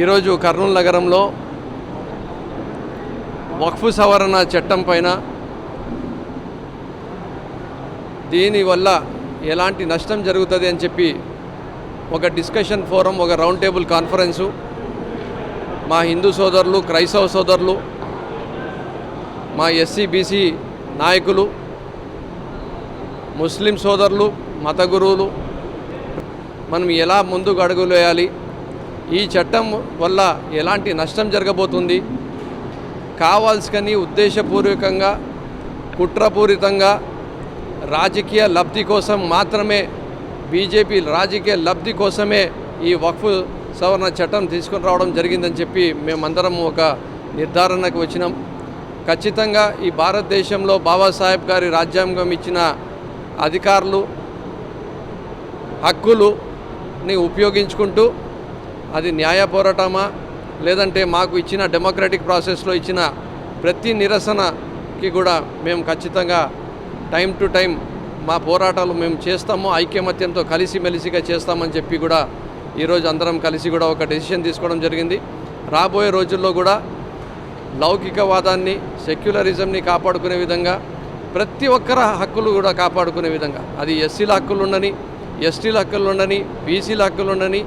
ఈరోజు కర్నూలు నగరంలో వక్ఫ్ సవరణ చట్టం పైన దీనివల్ల ఎలాంటి నష్టం జరుగుతుంది అని చెప్పి ఒక డిస్కషన్ ఫోరం, ఒక రౌండ్ టేబుల్ కాన్ఫరెన్సు మా హిందూ సోదరులు, క్రైస్తవ సోదరులు, మా ఎస్సీ బీసీ నాయకులు, ముస్లిం సోదరులు, మత గురువులు మనం ఎలా ముందుకు అడుగులు వేయాలి, ఈ చట్టం వల్ల ఎలాంటి నష్టం జరగబోతుంది, కావాల్సుకని ఉద్దేశపూర్వకంగా కుట్రపూరితంగా రాజకీయ లబ్ధి కోసం మాత్రమే, బీజేపీ రాజకీయ లబ్ధి కోసమే ఈ వక్ఫ్ సవరణ చట్టం తీసుకుని రావడం జరిగిందని చెప్పి మేమందరం ఒక నిర్ధారణకు వచ్చినాం. ఖచ్చితంగా ఈ భారతదేశంలో బాబాసాహెబ్ గారి రాజ్యాంగం ఇచ్చిన అధికారులు, హక్కులుని ఉపయోగించుకుంటూ అది న్యాయ పోరాటమా లేదంటే మాకు ఇచ్చిన డెమోక్రటిక్ ప్రాసెస్లో ఇచ్చిన ప్రతి నిరసనకి కూడా మేము ఖచ్చితంగా టైం టు టైం మా పోరాటాలు మేము చేస్తాము, ఐక్యమత్యంతో కలిసిమెలిసిగా చేస్తామని చెప్పి కూడా ఈరోజు అందరం కలిసి కూడా ఒక డెసిషన్ తీసుకోవడం జరిగింది. రాబోయే రోజుల్లో కూడా లౌకికవాదాన్ని, సెక్యులరిజంని కాపాడుకునే విధంగా ప్రతి ఒక్కరి హక్కులు కూడా కాపాడుకునే విధంగా, అది ఎస్సీల హక్కులు ఉండని, ఎస్టీల హక్కులు ఉండని, బీసీల హక్కులు ఉండని,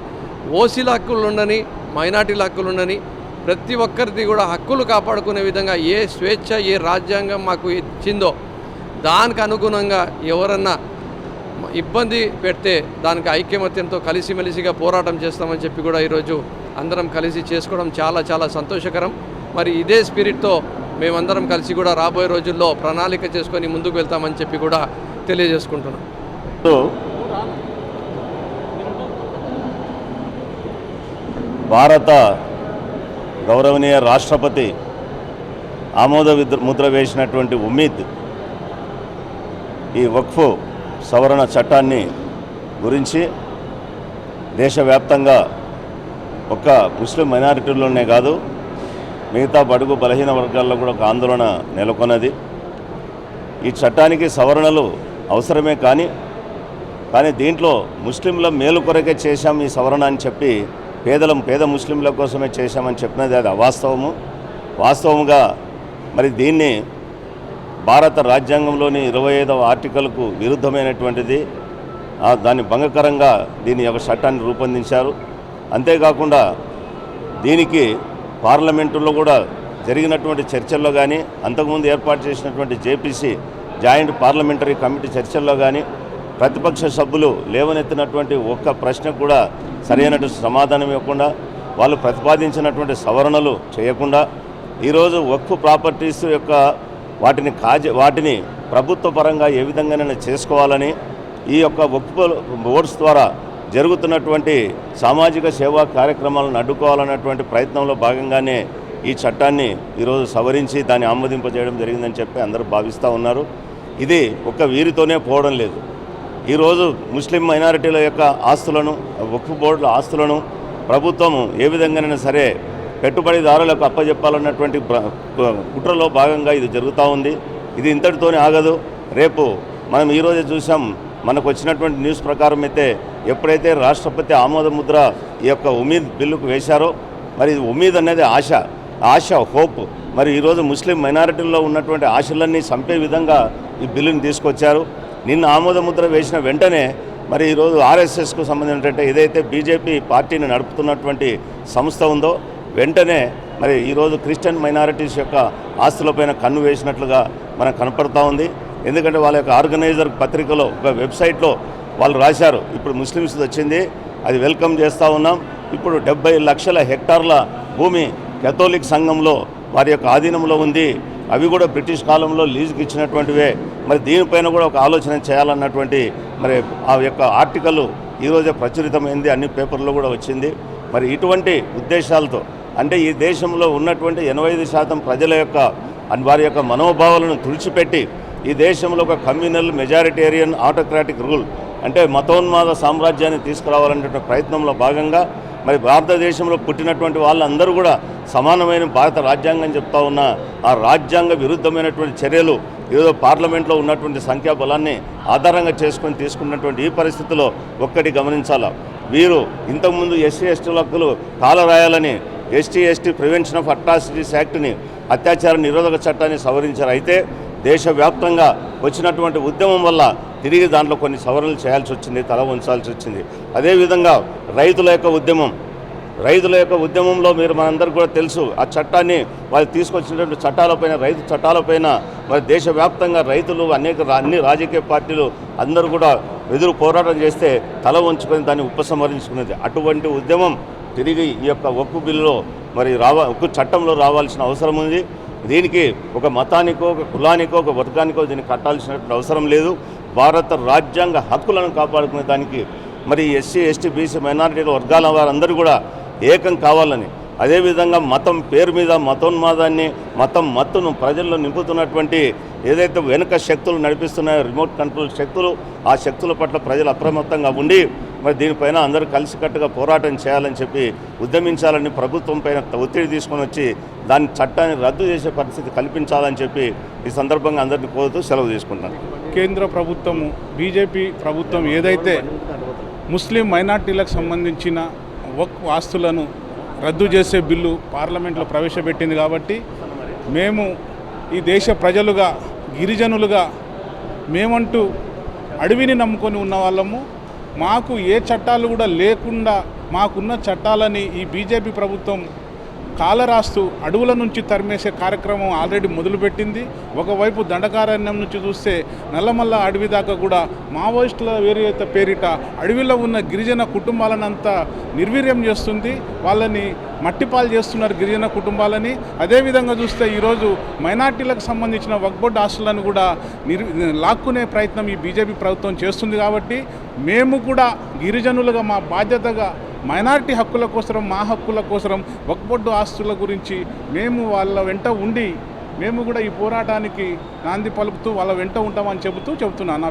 ఓసీల హక్కులు ఉండని, మైనార్టీల హక్కులు ఉండని, ప్రతి ఒక్కరిది కూడా హక్కులు కాపాడుకునే విధంగా ఏ స్వేచ్ఛ, ఏ రాజ్యాంగం మాకు ఇచ్చిందో దానికి అనుగుణంగా ఎవరన్నా ఇబ్బంది పెడితే దానికి ఐక్యమత్యంతో కలిసిమెలిసిగా పోరాటం చేస్తామని చెప్పి కూడా ఈరోజు అందరం కలిసి చేసుకోవడం చాలా చాలా సంతోషకరం. మరి ఇదే స్పిరిట్తో మేమందరం కలిసి కూడా రాబోయే రోజుల్లో ప్రణాళిక చేసుకొని ముందుకు వెళ్తామని చెప్పి కూడా తెలియజేసుకుంటున్నాం. భారత గౌరవనీయ రాష్ట్రపతి ఆమోద ముద్ర వేసినటువంటి ఉమ్మీద్ ఈ వక్ఫ్ సవరణ చట్టాన్ని గురించి దేశవ్యాప్తంగా ఒక్క ముస్లిం మైనారిటీల్లోనే కాదు, మిగతా బడుగు బలహీన వర్గాల్లో కూడా ఒక ఆందోళన నెలకొన్నది. ఈ చట్టానికి సవరణలు అవసరమే, కానీ దీంట్లో ముస్లింల మేలు కొరకే చేశాం ఈ సవరణ అని చెప్పి పేద ముస్లింల కోసమే చేశామని చెప్పినది అది వాస్తవముగా మరి దీన్ని భారత రాజ్యాంగంలోని 25వ ఆర్టికల్కు విరుద్ధమైనటువంటిది, దాన్ని భంగకరంగా దీని యొక్క చట్టాన్ని రూపొందించారు. అంతేకాకుండా దీనికి పార్లమెంటులో కూడా జరిగినటువంటి చర్చల్లో కానీ, అంతకుముందు ఏర్పాటు చేసినటువంటి జేపీసీ జాయింట్ పార్లమెంటరీ కమిటీ చర్చల్లో కానీ ప్రతిపక్ష సభ్యులు లేవనెత్తినటువంటి ఒక్క ప్రశ్నకు కూడా సరైనటువంటి సమాధానం ఇవ్వకుండా, వాళ్ళు ప్రతిపాదించినటువంటి సవరణలు చేయకుండా ఈరోజు వక్ఫ్ ప్రాపర్టీస్ యొక్క వాటిని ప్రభుత్వ పరంగా ఏ విధంగానైనా చేసుకోవాలని, ఈ యొక్క వక్ఫ్ బోర్డ్స్ ద్వారా జరుగుతున్నటువంటి సామాజిక సేవా కార్యక్రమాలను అడ్డుకోవాలన్నటువంటి ప్రయత్నంలో భాగంగానే ఈ చట్టాన్ని ఈరోజు సవరించి దాన్ని ఆమోదింపజేయడం జరిగిందని చెప్పి అందరూ భావిస్తూ ఉన్నారు. ఇది ఒక్క వీరితోనే పోవడం లేదు. ఈరోజు ముస్లిం మైనారిటీల యొక్క ఆస్తులను, వక్ఫ్ బోర్డుల ఆస్తులను ప్రభుత్వం ఏ విధంగానైనా సరే పెట్టుబడిదారులకు అప్పజెప్పాలన్నటువంటి కుట్రలో భాగంగా ఇది జరుగుతూ ఉంది. ఇది ఇంతటితోనే ఆగదు. రేపు మనం ఈరోజే చూసాం, మనకు వచ్చినటువంటి న్యూస్ ప్రకారం అయితే ఎప్పుడైతే రాష్ట్రపతి ఆమోద ముద్ర ఈ యొక్క ఉమీద్ బిల్లుకు వేశారో, మరి ఉమీద్ అనేది ఆశ, హోప్, మరి ఈరోజు ముస్లిం మైనారిటీల్లో ఉన్నటువంటి ఆశలన్నీ చంపే విధంగా ఈ బిల్లుని తీసుకొచ్చారు. నిన్న ఆమోద ముద్ర వేసిన వెంటనే మరి ఈరోజు ఆర్ఎస్ఎస్కు సంబంధించినటువంటి ఏదైతే బీజేపీ పార్టీని నడుపుతున్నటువంటి సంస్థ ఉందో వెంటనే మరి ఈరోజు క్రిస్టియన్ మైనారిటీస్ యొక్క ఆస్తులపైన కన్ను వేసినట్లుగా మనకు కనపడతా ఉంది. ఎందుకంటే వాళ్ళ యొక్క ఆర్గనైజర్ పత్రికలో ఒక వెబ్సైట్లో వాళ్ళు రాశారు, ఇప్పుడు ముస్లిమ్స్ వచ్చింది, అది వెల్కమ్ చేస్తూ ఉన్నాం. ఇప్పుడు 70 లక్షల హెక్టార్ల భూమి కేథోలిక్ సంఘంలో వారి యొక్క ఆధీనంలో ఉంది, అవి కూడా బ్రిటిష్ కాలంలో లీజుకి ఇచ్చినటువంటివే. మరి దీనిపైన కూడా ఒక ఆలోచన చేయాలన్నటువంటి మరి ఆ యొక్క ఆర్టికల్ ఈరోజే ప్రచురితమైంది, అన్ని పేపర్లో కూడా వచ్చింది. మరి ఇటువంటి ఉద్దేశాలతో, అంటే ఈ దేశంలో ఉన్నటువంటి 85% ప్రజల యొక్క వారి యొక్క మనోభావాలను తుడిచిపెట్టి ఈ దేశంలో ఒక కమ్యూనల్ మెజారిటేరియన్ ఆటోక్రాటిక్ రూల్, అంటే మతోన్మాద సామ్రాజ్యాన్ని తీసుకురావాలనే ప్రయత్నంలో భాగంగా మరి భారతదేశంలో పుట్టినటువంటి వాళ్ళందరూ కూడా సమానమైన భారత రాజ్యాంగం చెప్తా ఉన్న ఆ రాజ్యాంగ విరుద్ధమైనటువంటి చర్యలు ఈరోజు పార్లమెంట్లో ఉన్నటువంటి సంఖ్యాబలాన్ని ఆధారంగా చేసుకొని తీసుకున్నటువంటి ఈ పరిస్థితిలో ఒక్కటి గమనించాలా, వీరు ఇంతకుముందు ఎస్సీ ఎస్టీల హక్కులు కాలరాయాలని ఎస్టీ ప్రివెన్షన్ ఆఫ్ అట్రాసిటీస్ యాక్ట్ని అత్యాచార నిరోధక చట్టాన్ని సవరించారు. అయితే దేశవ్యాప్తంగా వచ్చినటువంటి ఉద్యమం వల్ల తిరిగి దాంట్లో కొన్ని సవరణలు చేయాల్సి వచ్చింది, తల ఉంచాల్సి వచ్చింది. అదేవిధంగా రైతుల యొక్క ఉద్యమంలో మీరు మనందరికీ కూడా తెలుసు, ఆ చట్టాన్ని వాళ్ళు తీసుకొచ్చినటువంటి చట్టాలపైన, రైతు చట్టాలపైన మరి దేశవ్యాప్తంగా రైతులు అన్ని రాజకీయ పార్టీలు అందరూ కూడా ఎదురు పోరాటం చేస్తే తల వంచుకొని దాన్ని ఉపసంహరించుకునేది. అటువంటి ఉద్యమం తిరిగి ఈ యొక్క ఒక్కు బిల్లులో మరి ఒక్కు చట్టంలో రావాల్సిన అవసరం ఉంది. దీనికి ఒక మతానికో, ఒక కులానికో, ఒక వర్గానికో దీన్ని కట్టాల్సినటువంటి అవసరం లేదు. భారత రాజ్యాంగ హక్కులను కాపాడుకునే దానికి మరి ఎస్సీ ఎస్టీ బీసీ మైనారిటీల వర్గాల వారందరూ కూడా ఏకం కావాలని, అదేవిధంగా మతం పేరు మీద మతోన్మాదాన్ని, మత్తును ప్రజల్లో నింపుతున్నటువంటి ఏదైతే వెనుక శక్తులు నడిపిస్తున్నాయో రిమోట్ కంట్రోల్ శక్తులు, ఆ శక్తుల పట్ల ప్రజలు అప్రమత్తంగా ఉండి మరి దీనిపైన అందరూ కలిసికట్టుగా పోరాటం చేయాలని చెప్పి ఉద్యమించాలని ప్రభుత్వం పైన ఒత్తిడి తీసుకొని వచ్చి దాని చట్టాన్ని రద్దు చేసే పరిస్థితి కల్పించాలని చెప్పి ఈ సందర్భంగా అందరినీ కోరుతూ సెలవు తీసుకుంటాను. కేంద్ర ప్రభుత్వము, బీజేపీ ప్రభుత్వం ఏదైతే ముస్లిం మైనార్టీలకు సంబంధించిన వక్ఫ్ ఆస్తులను రద్దు చేసే బిల్లు పార్లమెంట్లో ప్రవేశపెట్టింది కాబట్టి మేము ఈ దేశ ప్రజలుగా, గిరిజనులుగా, మేమంటూ అడవిని నమ్ముకొని ఉన్న వాళ్ళము, మాకు ఏ చట్టాలు కూడా లేకుండా మాకున్న చట్టాలని ఈ బీజేపీ ప్రభుత్వం కాలరాస్తూ అడవుల నుంచి తరిమేసే కార్యక్రమం ఆల్రెడీ మొదలుపెట్టింది. ఒకవైపు దండకారణ్యం నుంచి చూస్తే నల్లమల్ల అడవి దాకా కూడా మావోయిస్టుల వేరేత పేరిట అడవిలో ఉన్న గిరిజన కుటుంబాలనంతా నిర్వీర్యం చేస్తుంది. వాళ్ళని మట్టిపాలు చేస్తున్నారు గిరిజన కుటుంబాలని. అదేవిధంగా చూస్తే ఈరోజు మైనార్టీలకు సంబంధించిన వక్ఫ్ బోర్డు ఆస్తులను కూడా లాక్కునే ప్రయత్నం ఈ బీజేపీ ప్రభుత్వం చేస్తుంది. కాబట్టి మేము కూడా గిరిజనులుగా మా బాధ్యతగా మైనారిటీ హక్కుల కోసం, మా హక్కుల కోసం, వక్ఫ్ బోర్డు ఆస్తుల గురించి మేము వాళ్ళ వెంట ఉండి మేము కూడా ఈ పోరాటానికి నాంది పలుకుతూ వాళ్ళ వెంట ఉంటామని చెబుతున్నాను.